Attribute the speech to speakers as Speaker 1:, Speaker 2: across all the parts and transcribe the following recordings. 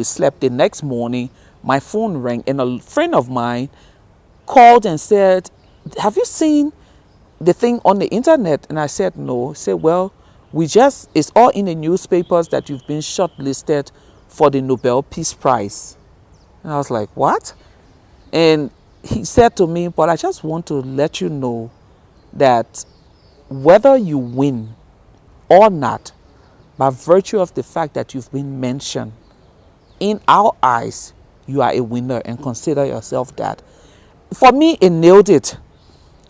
Speaker 1: slept. The next morning, my phone rang and a friend of mine called and said, have you seen the thing on the internet? And I said, no. He said, well, it's all in the newspapers that you've been shortlisted for the Nobel Peace Prize. And I was like, what? And he said to me, but I just want to let you know that whether you win or not, by virtue of the fact that you've been mentioned, in our eyes, you are a winner, and consider yourself that. For me, it nailed it.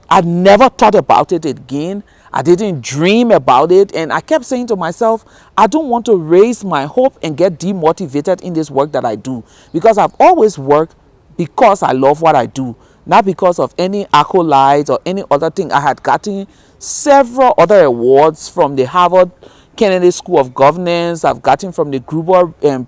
Speaker 1: I never thought about it again. I didn't dream about it. And I kept saying to myself, I don't want to raise my hope and get demotivated in this work that I do. Because I've always worked because I love what I do. Not because of any accolades or any other thing. I had gotten several other awards from the Harvard Kennedy School of Governance. I've gotten from the Gbowee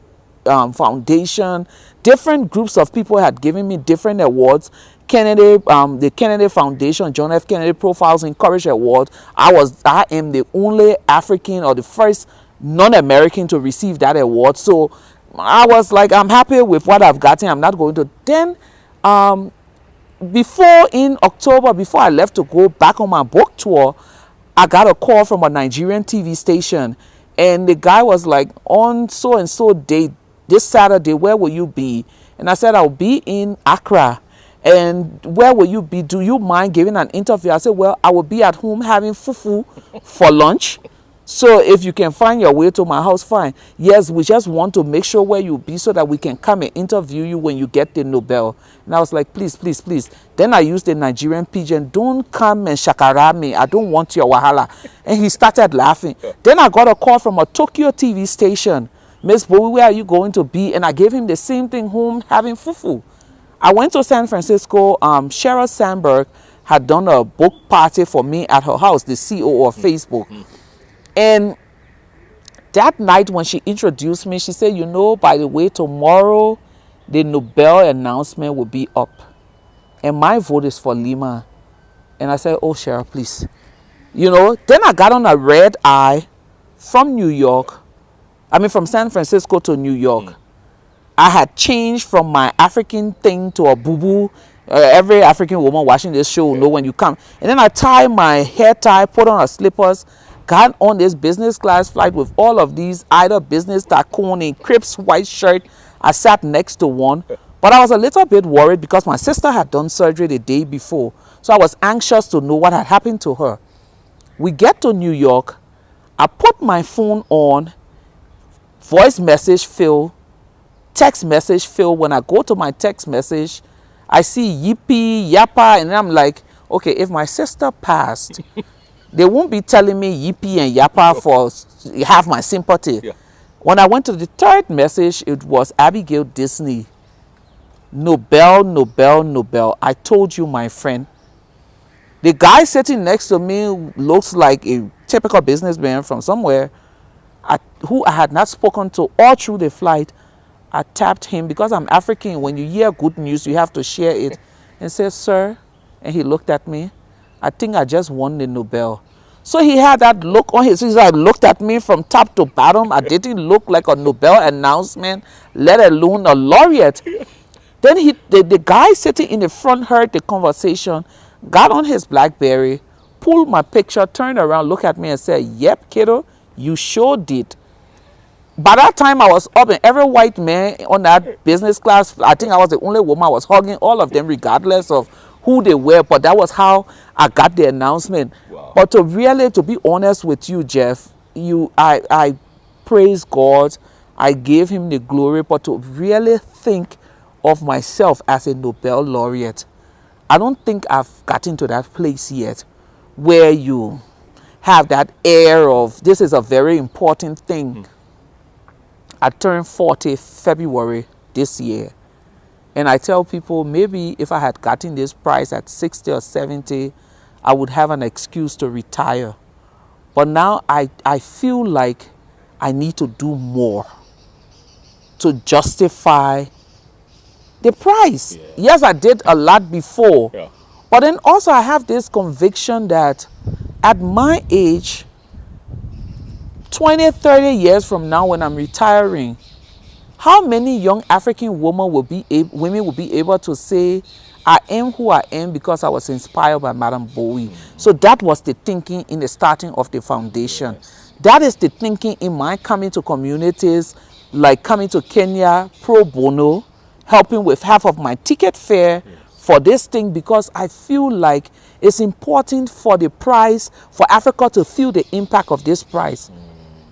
Speaker 1: Foundation. Different groups of people had given me different awards. The Kennedy Foundation, John F. Kennedy Profiles in Courage Award. I am the only African or the first non-American to receive that award. So I was like, I'm happy with what I've gotten. I'm not going to. Then in October, before I left to go back on my book tour, I got a call from a Nigerian TV station, and the guy was like, on so and so date this Saturday, where will you be? And I said, I'll be in Accra. And where will you be? Do you mind giving an interview? I said, well, I will be at home having fufu for lunch. So if you can find your way to my house, fine. Yes, we just want to make sure where you'll be so that we can come and interview you when you get the Nobel. And I was like, please, please, please. Then I used the Nigerian pidgin, don't come and shakara me. I don't want your wahala. And he started laughing. Then I got a call from a Tokyo TV station. Miss Gbowee, where are you going to be? And I gave him the same thing, home having fufu. I went to San Francisco. Sheryl Sandberg had done a book party for me at her house, the CEO of Facebook. And that night when she introduced me, she said, you know, by the way, tomorrow the Nobel announcement will be up. And my vote is for Leyham. And I said, oh, Sheryl, please. You know, then I got on a red eye from from San Francisco to New York. I had changed from my African thing to a boo-boo. Every African woman watching this show will know when you come. And then I tied my hair tie, put on her slippers, got on this business class flight with all of these either business tycoon in Crips white shirt. I sat next to one. But I was a little bit worried because my sister had done surgery the day before. So I was anxious to know what had happened to her. We get to New York. I put my phone on. Voice message fill. Text message fill. When I go to my text message, I see yippee, yappa, and I'm like, okay, if my sister passed, they won't be telling me yippee and yappa for have my sympathy. Yeah. When I went to the third message, it was Abigail Disney. Nobel, Nobel, Nobel. I told you, my friend. The guy sitting next to me looks like a typical businessman from somewhere who I had not spoken to all through the flight. I tapped him because I'm African. When you hear good news, you have to share it. And said, sir, and he looked at me. I think I just won the Nobel. So he had that look on his face. I looked at me from top to bottom. I didn't look like a Nobel announcement, let alone a laureate. Then the guy sitting in the front heard the conversation, got on his BlackBerry, pulled my picture, turned around, looked at me and said, yep, kiddo, you sure did. By that time, I was up, and every white man on that business class, I think I was the only woman I was hugging all of them, regardless of who they were. But that was how I got the announcement. Wow. But to be honest with you, Jeff, I praise God. I gave him the glory. But to really think of myself as a Nobel laureate, I don't think I've gotten to that place yet where you have that air of this is a very important thing. I turned 40 February this year. And I tell people, maybe if I had gotten this prize at 60 or 70, I would have an excuse to retire. But now I feel like I need to do more to justify the prize. Yeah. Yes, I did a lot before. Yeah. But then also I have this conviction that at my age, 20, 30 years from now when I'm retiring, How many young African women will be able to say, I am who I am because I was inspired by Madam Gbowee? So that was the thinking in the starting of the foundation.
Speaker 2: Yes.
Speaker 1: That is the thinking in my coming to communities, like coming to Kenya pro bono, helping with half of my ticket fare for this thing, because I feel like it's important for the prize, for Africa to feel the impact of this prize.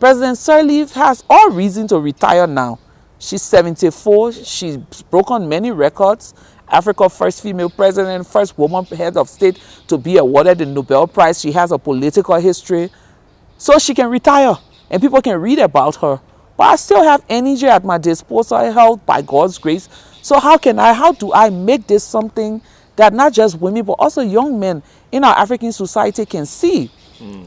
Speaker 1: President Sirleaf has all reason to retire now. She's 74. She's broken many records. Africa's first female president, first woman head of state to be awarded the Nobel Prize. She has a political history. So she can retire and people can read about her. But I still have energy at my disposal, held by God's grace. So how do I make this something that not just women but also young men in our African society can see?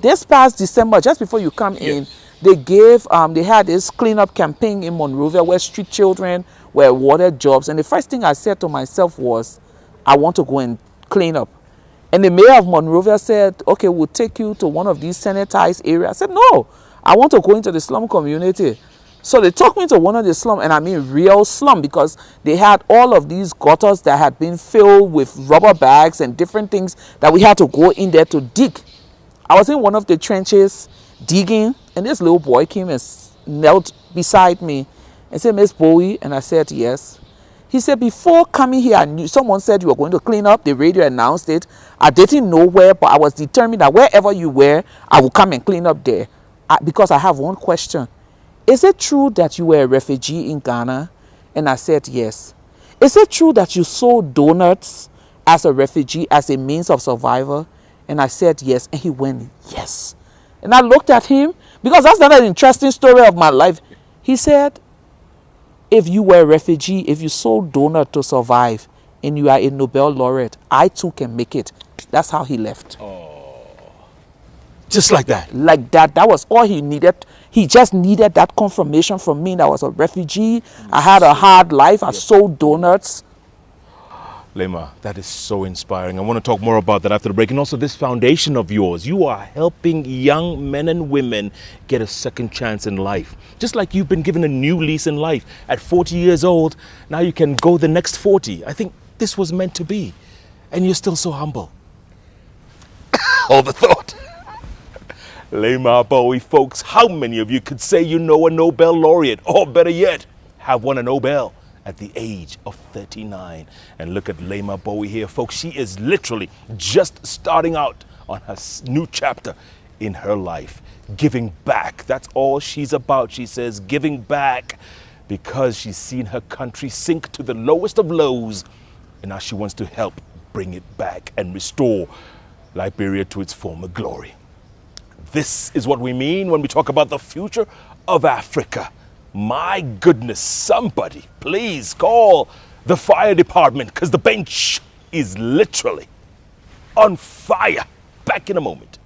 Speaker 1: This past December, just before you come in, they had this cleanup campaign in Monrovia where street children were awarded jobs. And the first thing I said to myself was, I want to go and clean up. And the mayor of Monrovia said, okay, we'll take you to one of these sanitized areas. I said, no, I want to go into the slum community. So they took me to one of the slum, and I mean real slum, because they had all of these gutters that had been filled with rubber bags and different things that we had to go in there to dig. I was in one of the trenches digging, and this little boy came and knelt beside me and said, Miss Gbowee? And I said, yes. He said, before coming here, I knew someone said you were going to clean up. The radio announced it. I didn't know where, but I was determined that wherever you were, I would come and clean up there. Because I have one question. Is it true that you were a refugee in Ghana? And I said, yes. Is it true that you sold donuts as a refugee, as a means of survival? And I said, yes. And he went, yes. And I looked at him, because that's not an interesting story of my life. He said, if you were a refugee, if you sold donuts to survive, and you are a Nobel laureate, I too can make it. That's how he left.
Speaker 2: Oh. Just like that?
Speaker 1: Like that. That was all he needed. He just needed that confirmation from me that I was a refugee. I had a hard life. I sold donuts.
Speaker 2: Leyham, that is so inspiring. I want to talk more about that after the break. And also this foundation of yours. You are helping young men and women get a second chance in life. Just like you've been given a new lease in life. At 40 years old, now you can go the next 40. I think this was meant to be. And you're still so humble. All the thought. Leyham Gbowee, folks, how many of you could say you know a Nobel laureate? Or better yet, have won a Nobel at the age of 39. And look at Leyham Gbowee here, folks. She is literally just starting out on her new chapter in her life. Giving back. That's all she's about. She says giving back because she's seen her country sink to the lowest of lows. And now she wants to help bring it back and restore Liberia to its former glory. This is what we mean when we talk about the future of Africa. My goodness, somebody please call the fire department, because the bench is literally on fire. Back in a moment.